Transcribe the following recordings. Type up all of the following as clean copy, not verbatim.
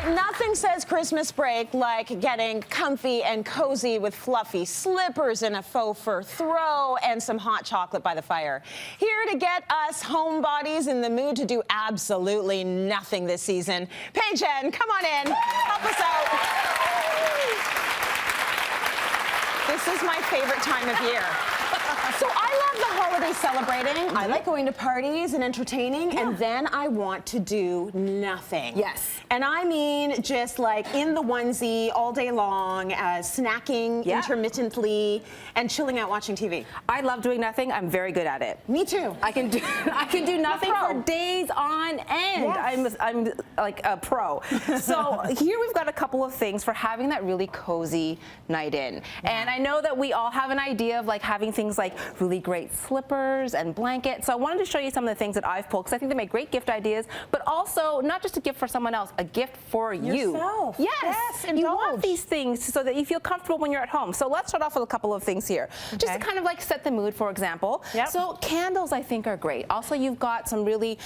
right, nothing says Christmas break like getting comfy and cozy with fluffy slippers and a faux fur throw and some hot chocolate by the fire. Here to get us homebodies in the mood to do absolutely nothing this season, Pay Chen, come on in, help us out. This is my favorite time of year. So I love the holiday celebrating. I like going to parties and entertaining, and then I want to do nothing. Yes. And I mean just like in the onesie all day long, snacking intermittently, and chilling out watching TV. I love doing nothing. I'm very good at it. Me too. I can do nothing for days on end. Yes. I'm like a pro. So here we've got a couple of things for having that really cozy night in. And I know that we all have an idea of like having things like really great slippers and blankets. So I wanted to show you some of the things that I've pulled because I think they make great gift ideas, but also not just a gift for someone else, a gift for yourself. You. Yes. Indulge. You want these things so that you feel comfortable when you're at home. So let's start off with a couple of things here. Just to kind of like set the mood, for example. So candles I think are great. Also you've got some really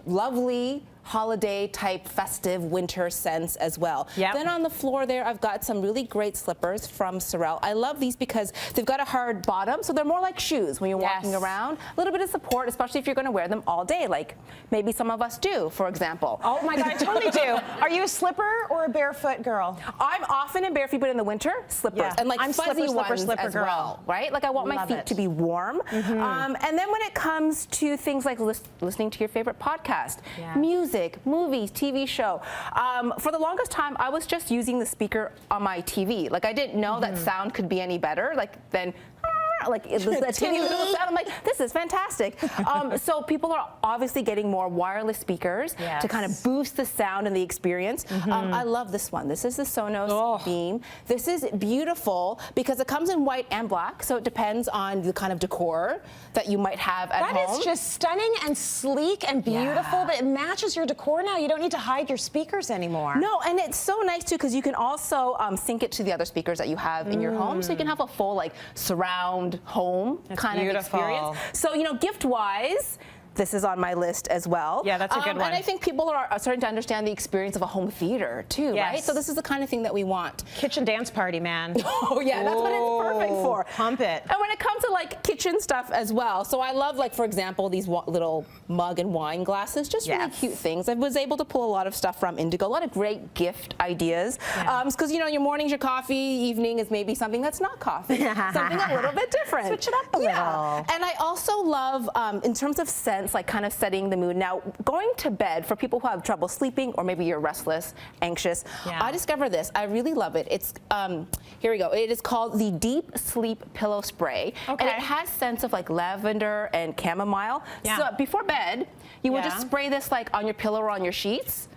lovely holiday type festive winter scents as well. Then on the floor there I've got some really great slippers from Sorel. I love these because they've got a hard bottom, so they're more like shoes when you're walking around. A little bit of support, especially if you're going to wear them all day, like maybe some of us do, for example. Oh my God, I totally do. Are you a slipper or a barefoot girl? I'm often in barefoot, but in the winter, slippers. And like I'm fuzzy ones slipper as girl. well, right? Like I want my feet to be warm. And then when it comes to things like listening to your favorite podcast, music, movies, TV show. For the longest time, I was just using the speaker on my TV. Like I didn't know that sound could be any better. Like then, like it was that teeny little sound. I'm like, this is fantastic. So people are obviously getting more wireless speakers to kind of boost the sound and the experience. I love this one. This is the Sonos Beam. This is beautiful because it comes in white and black, so it depends on the kind of decor that you might have at home. That is just stunning and sleek and beautiful, but it matches your decor now. You don't need to hide your speakers anymore. No, and it's so nice too because you can also sync it to the other speakers that you have in your home, so you can have a full like surround home kind of experience. So, you know, gift-wise, this is on my list as well. Yeah, that's a good one. And I think people are starting to understand the experience of a home theater too, right? So this is the kind of thing that we want. Kitchen dance party, man. Oh yeah, that's what it's perfect for. Pump it. And when it comes to like kitchen stuff as well, so I love like, for example, these little mug and wine glasses, just really cute things. I was able to pull a lot of stuff from Indigo, a lot of great gift ideas. Because you know, your morning's your coffee, evening is maybe something that's not coffee, something a little bit different. Switch it up a little. And I also love, in terms of scents, like kind of setting the mood. Now, going to bed for people who have trouble sleeping or maybe you're restless, anxious, I discovered this. I really love it. It's, here we go. It is called the Deep Sleep Pillow Spray. And it has scents of like lavender and chamomile. So before bed, you would just spray this like on your pillow or on your sheets.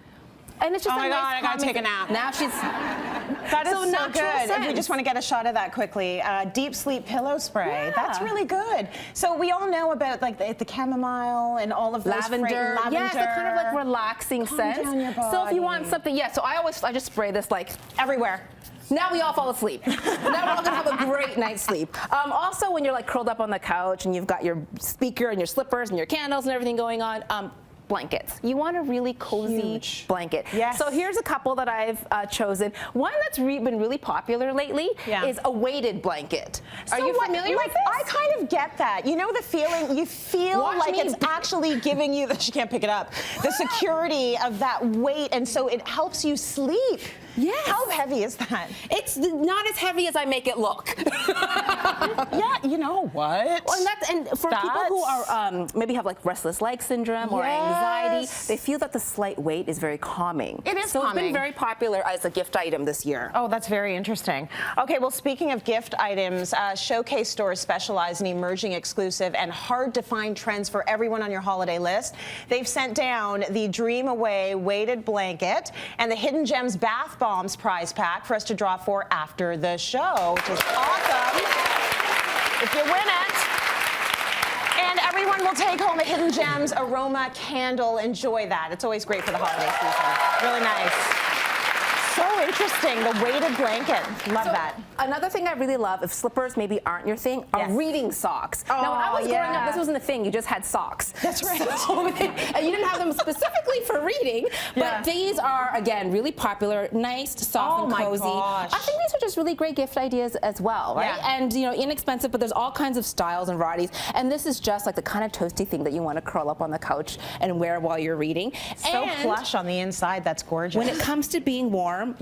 And it's just oh my God, I gotta take a nap. Now she's that is so good. If we just want to get a shot of that quickly. Deep sleep pillow spray. That's really good. So we all know about like the chamomile and all of those lavender. Yes, the kind of like relaxing scents. Down your body. So if you want something, so I just spray this like everywhere. Now we all fall asleep. Now we're all gonna have a great night's sleep. Also, when you're like curled up on the couch and you've got your speaker and your slippers and your candles and everything going on, blankets. You want a really cozy blanket. So here's a couple that I've chosen. One that's been really popular lately is a weighted blanket. Are you familiar with this? I kind of get that. You know the feeling, you feel like it's actually giving you, she can't pick it up, the security of that weight, and so it helps you sleep. Yes. How heavy is that? It's not as heavy as I make it look. Yeah, you know what? Well, and for people who are maybe have like restless leg syndrome or anxiety, they feel that the slight weight is very calming. It is so calming. It's been very popular as a gift item this year. Oh, that's very interesting. Okay, well, speaking of gift items, showcase stores specialize in emerging exclusive and hard-to-find trends for everyone on your holiday list. They've sent down the Dream Away weighted blanket and the Hidden Gems Bath Bombs prize pack for us to draw for after the show, which is awesome. If you win it. And everyone will take home a Hidden Gems Aroma candle. Enjoy that. It's always great for the holiday season. Really nice. So interesting. The weighted blanket. Love that. Another thing I really love, if slippers maybe aren't your thing, are reading socks. Now, when I was growing up, this wasn't a thing. You just had socks. That's right. So, and you didn't have them specifically for reading, but these are, again, really popular, nice, soft, and cozy. Gosh. I think these are just really great gift ideas as well, right? Yeah. And, you know, inexpensive, but there's all kinds of styles and varieties. And this is just like the kind of toasty thing that you want to curl up on the couch and wear while you're reading. So plush on the inside. That's gorgeous. When it comes to being warm,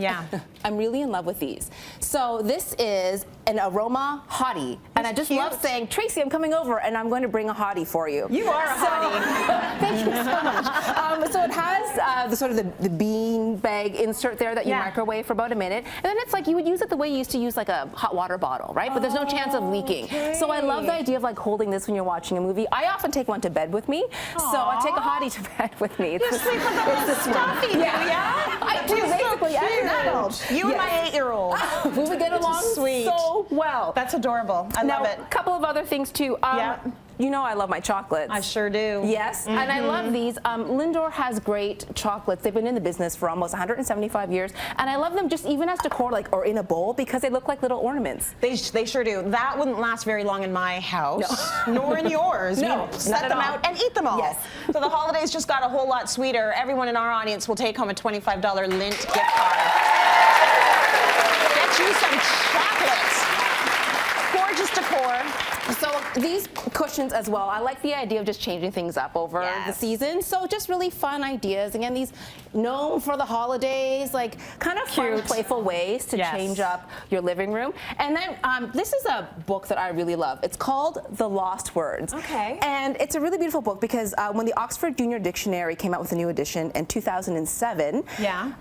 I'm really in love with these. So this is an Aroma Hottie. And I just love saying, Tracy, I'm coming over and I'm going to bring a hottie for you. You are a hottie. Thank you so much. So it has the sort of the bean bag insert there that you microwave for about a minute. And then it's like you would use it the way you used to use like a hot water bottle, right? But there's no chance of leaking. So I love the idea of like holding this when you're watching a movie. I often take one to bed with me. So I take a hottie to bed with me. You sleep with a little stuffy, yeah? I do, basically, as an adult. You and my 8-year-old. We would get along so well. That's adorable. I love it. A couple of other things too. You know I love my chocolates. I sure do. Yes, and I love these. Lindor has great chocolates. They've been in the business for almost 175 years, and I love them just even as decor, like or in a bowl, because they look like little ornaments. They sure do. That wouldn't last very long in my house, nor in yours. No, we set them out and eat them all. Yes. So the holidays just got a whole lot sweeter. Everyone in our audience will take home a $25 Lindt gift card. Get you some chocolates. Gorgeous decor. So these cushions as well, I like the idea of just changing things up over the season. So just really fun ideas. Again, these known for the holidays, like kind of fun, playful ways to change up your living room. And then this is a book that I really love. It's called The Lost Words. Okay. And it's a really beautiful book because when the Oxford Junior Dictionary came out with a new edition in 2007,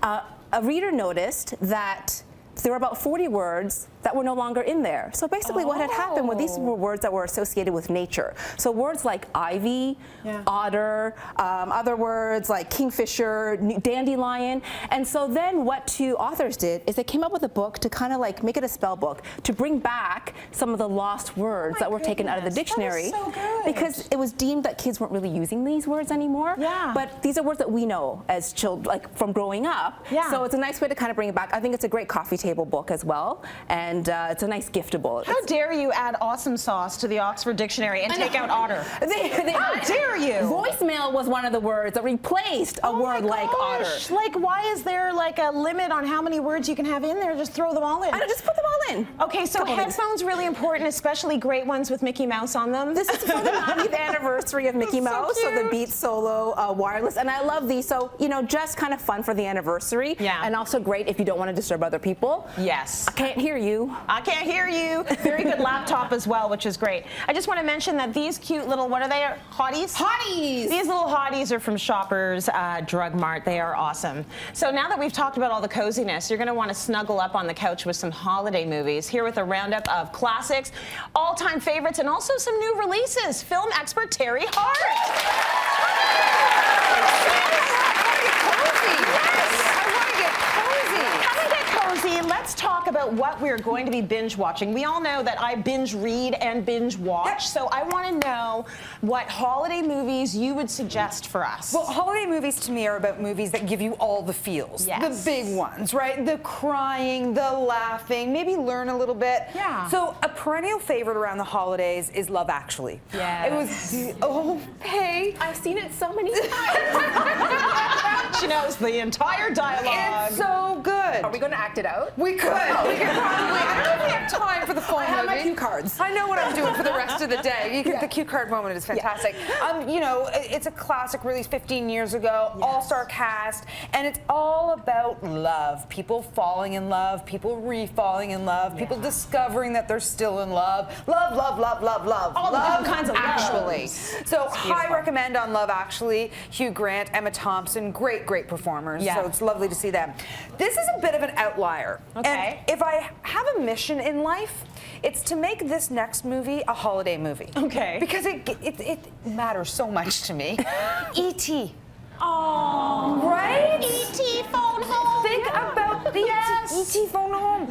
a reader noticed that there were about 40 words that were no longer in there. So basically what had happened was these were words that were associated with nature. So words like ivy, otter, other words like kingfisher, dandelion. And so then what two authors did is they came up with a book to kind of like make it a spell book to bring back some of the lost words that were taken out of the dictionary. That is so good. Because it was deemed that kids weren't really using these words anymore. But these are words that we know as children, like from growing up. So it's a nice way to kind of bring it back. I think it's a great coffee table book as well. And it's a nice giftable. How dare you add awesome sauce to the Oxford Dictionary and take out otter? How dare you? Voicemail was one of the words that replaced a word like otter. Like, why is there like a limit on how many words you can have in there? Just throw them all in. I know, just put them all in. Okay, so headphones really important, especially great ones with Mickey Mouse on them. This is for the 90th anniversary of Mickey Mouse, so the Beats Solo wireless. And I love these. So, you know, just kind of fun for the anniversary. And also great if you don't want to disturb other people. Yes. I can't hear you. I can't hear you. Very good laptop as well, which is great. I just want to mention that these cute little, what are they? Hotties? Hotties! These little hotties are from Shoppers Drug Mart. They are awesome. So now that we've talked about all the coziness, you're going to want to snuggle up on the couch with some holiday movies. Here with a roundup of classics, all-time favorites, and also some new releases. Film expert Teri Hart. Let's talk about what we're going to be binge watching. We all know that I binge read and binge watch, so I want to know what holiday movies you would suggest for us. Well, holiday movies to me are about movies that give you all the feels. The big ones, right? The crying, the laughing, maybe learn a little bit. So a perennial favorite around the holidays is Love Actually. It was, hey. I've seen it so many times. She knows the entire dialogue. It's so good. Are we going to act it out? We could. We could probably. I don't know if we have time for the full movie. I have my cue cards. I know what I'm doing for the rest of the day. The cue card moment is fantastic. You know, it's a classic released 15 years ago, all-star cast, and it's all about love. People falling in love, people re-falling in love, people discovering that they're still in love. Love, love, love, love, love. All the different kinds of Actually. So high recommend on Love Actually. Hugh Grant, Emma Thompson, great performers. So it's lovely to see them. This is a bit of an outlier. And if I have a mission in life, it's to make this next movie a holiday movie. Because it matters so much to me. E.T. Oh, right? E.T. phone home. Think about the E.T. phone home.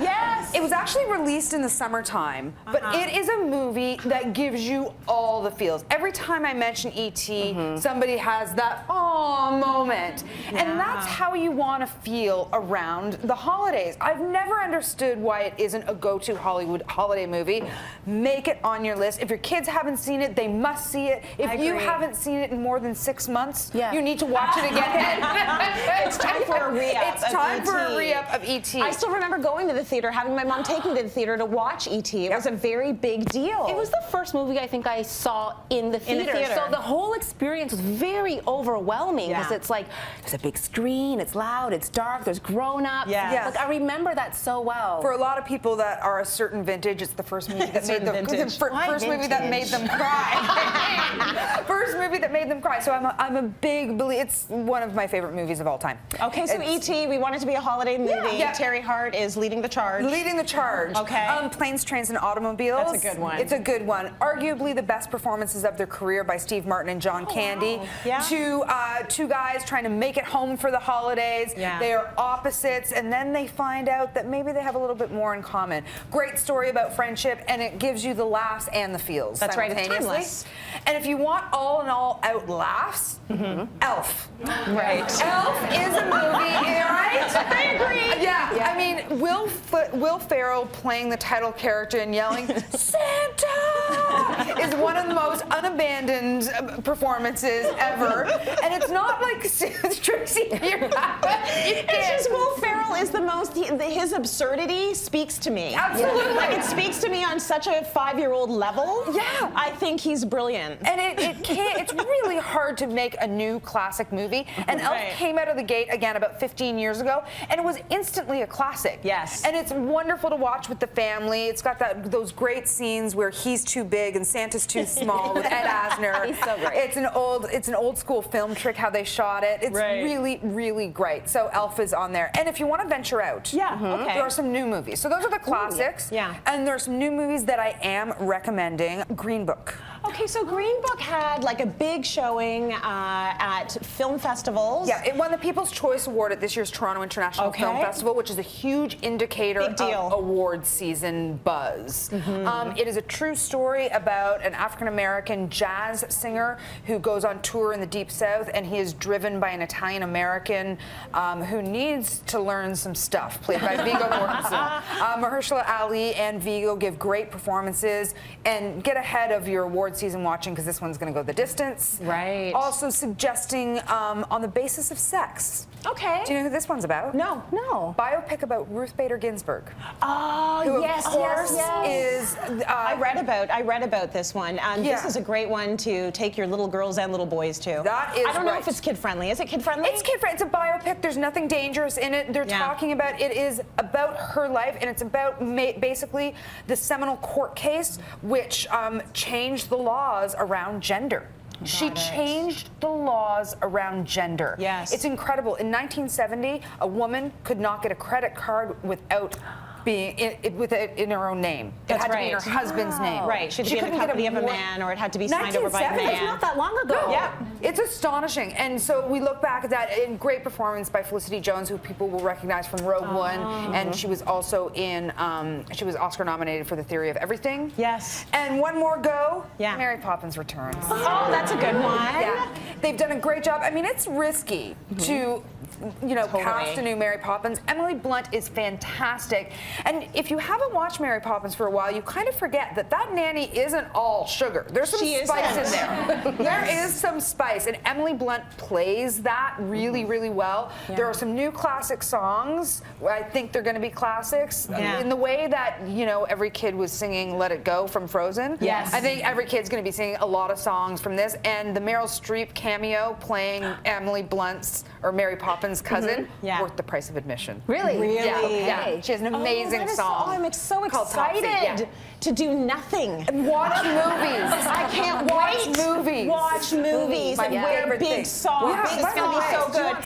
It was actually released in the summertime, but it is a movie that gives you all the feels. Every time I mention E.T., somebody has that "oh" moment. And that's how you want to feel around the holidays. I've never understood why it isn't a go-to Hollywood holiday movie. Make it on your list. If your kids haven't seen it, they must see it. If you haven't seen it in more than 6 months, you need to watch it again. It's time for a re-up. It's time for a re-up of E.T. I still remember going to the theater, having my mom take me to the theater to watch E.T. It was a very big deal. It was the first movie I think I saw in the theater. So the whole experience was very overwhelming because it's like, there's a big screen, it's loud, it's dark, there's grown-ups. Like, I remember that so well. For a lot of people that are a certain vintage, it's the first movie that made them movie that made them cry. First movie that made them cry. So I'm a big believer. It's one of my favorite movies of all time. Okay, so E.T., we want it to be a holiday movie. Teri Hart is leading the charge. Leading the charge. Okay. Planes, Trains, and Automobiles. That's a good one. It's a good one. Arguably the best performances of their career by Steve Martin and John Candy. Wow. Two guys trying to make it home for the holidays. They are opposites, and then they find out that maybe they have a little bit more in common. Great story about friendship, and it gives you the laughs and the feels. That's right. It's timeless. And if you want all in all out laughs, Elf. Right. Elf is a movie, right? I agree. Yeah. I mean, Will Ferrell playing the title character and yelling Santa is one of the most unabandoned performances ever. And it's not like Tracy. It's just Will Ferrell is the most. His absurdity speaks to me. Absolutely. Like, it speaks to me on such a 5-year-old level. Yeah. I think he's brilliant. And it's really hard to make a new classic movie. And Elf came out of the gate again about 15 years ago, and it was instantly a classic. Yes. And it's wonderful to watch with the family. It's got those great scenes where he's too big and Santa's too small with Ed Asner. He's so great. It's an old school film trick how they shot it. It's really, really great. So Elf is on there. And if you want to venture out, there are some new movies. So those are the classics. And there's some new movies that I am recommending. Green Book. Okay, so Green Book had like a big showing at film festivals. Yeah, it won the People's Choice Award at this year's Toronto International Film Festival, which is a huge indicator of award season buzz. It is a true story about an African-American jazz singer who goes on tour in the Deep South, and he is driven by an Italian-American who needs to learn some stuff, played by Viggo Mortensen. Mahershala Ali and Viggo give great performances, and get ahead of your award season watching because this one's going to go the distance. Right. Also suggesting on the basis of sex. Okay. Do you know who this one's about? No. Biopic about Ruth Bader Ginsburg. Oh, who yes, of course yes. is. I read about this one. This is a great one to take your little girls and little boys to. That is I don't know if it's kid friendly. Is it kid friendly? It's kid friendly. It's a biopic. There's nothing dangerous in it. They're talking about it is about her life, and it's about basically the seminal court case which changed the laws around gender. She changed the laws around gender. Yes. It's incredible. In 1970, a woman could not get a credit card without being in her own name. It had to be in her husband's name. Right. She had to be in the company of a man, or it had to be signed over by a man. It's not that long ago. Yeah. It's astonishing. And so we look back at that in great performance by Felicity Jones, who people will recognize from Rogue One. And she was also in, she was Oscar nominated for The Theory of Everything. Yes. And one more go, Mary Poppins Returns. Oh, that's a good one. Yeah. They've done a great job. I mean, it's risky to, cast a new Mary Poppins. Emily Blunt is fantastic. And if you haven't watched Mary Poppins for a while, you kind of forget that nanny isn't all sugar. There's some spice in there. There is some spice, and Emily Blunt plays that really, really well. There are some new classic songs. I think they're going to be classics in the way that, every kid was singing Let It Go from Frozen. Yes. I think every kid's going to be singing a lot of songs from this, and the Meryl Streep cameo playing Emily Blunt's or Mary Poppins' cousin, worth the price of admission. Really? Yeah. She has an amazing song. I'm so excited to do nothing. Watch movies. I can't wait. Watch movies. Watch movies and wear big songs. It's going to be so good.